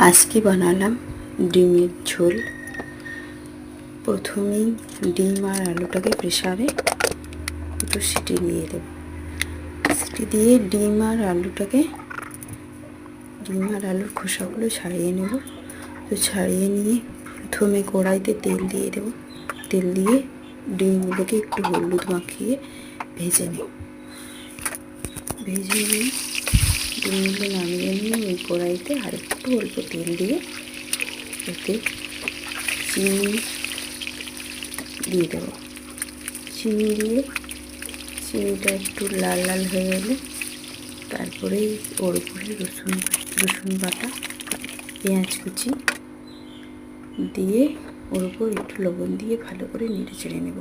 আজকে বানালাম ডিমের ঝোল। প্রথমেই ডিম আর আলুটাকে প্রেসারে একটু সিটি দিয়ে দেব। সিটি দিয়ে ডিম আর আলুর খোসাগুলো ছাড়িয়ে নেব। তো ছাড়িয়ে নিয়ে প্রথমে কড়াইতে তেল দিয়ে দেব। তেল দিয়ে ডিমগুলোকে একটু হলুদ মাখিয়ে ভেজে নেব। ভেজে নিয়ে ডিমগুলো নামিয়ে নিয়ে ওই কড়াইতে আর একটু অল্প তেল দিয়ে ওতে চিনি দিয়ে দেবো। চিনি দিয়ে চিনিটা একটু লাল লাল হয়ে গেলে তারপরে ওর উপরে রসুন বাটা, পেঁয়াজ কুচি দিয়ে ওর উপর একটু লবণ দিয়ে ভালো করে নেড়ে চেড়ে নেব।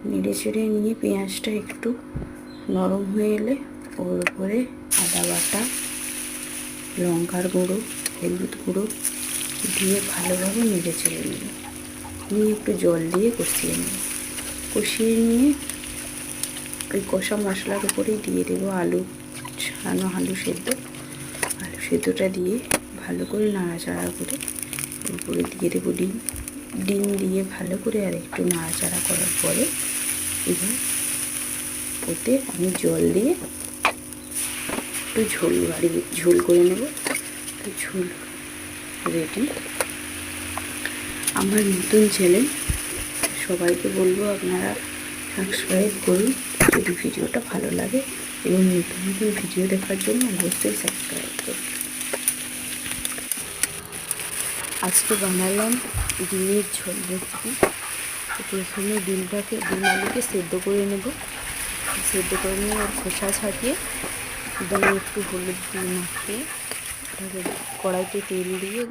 নেড়ে চেড়ে নিয়ে পেঁয়াজটা একটু নরম হয়ে এলে ওর উপরে আদা বাটা, লঙ্কার গুঁড়ো, হলুদ গুঁড়ো দিয়ে ভালোভাবে নেড়ে চেড়ে নেব। নিয়ে একটু জল দিয়ে কষিয়ে নেব। কষিয়ে নিয়ে ওই কষা মশলার উপরেই দিয়ে দেবো আলু ছাড়ানো আলু সেদ্ধটা দিয়ে ভালো করে নাড়াচাড়া করে উপরে দিয়ে দেবো ডিম দিয়ে ভালো করে আর একটু নাড়াচাড়া করার পরে এবার ওতে আমি জল দিয়ে একটু ঝোল করে নেব। তো ঝোল রেডি। আমার নতুন চ্যানেল, সবাইকে বলবো আপনারা সাবস্ক্রাইব করুন যদি ভিডিওটা ভালো লাগে, এবং নতুন নতুন ভিডিও দেখার জন্য অবশ্যই সাবস্ক্রাইব করুন। আজকে বানালাম ডিমের ঝোল রেসিপি। প্রথমে ডিম আলুকে সেদ্ধ করে নেব। সেদ্ধ করে নিয়ে ওর খোসা ছাড়িয়ে দিয়ে একটু হলুদ দিয়ে মাখিয়ে কড়াইতে তেল দিয়ে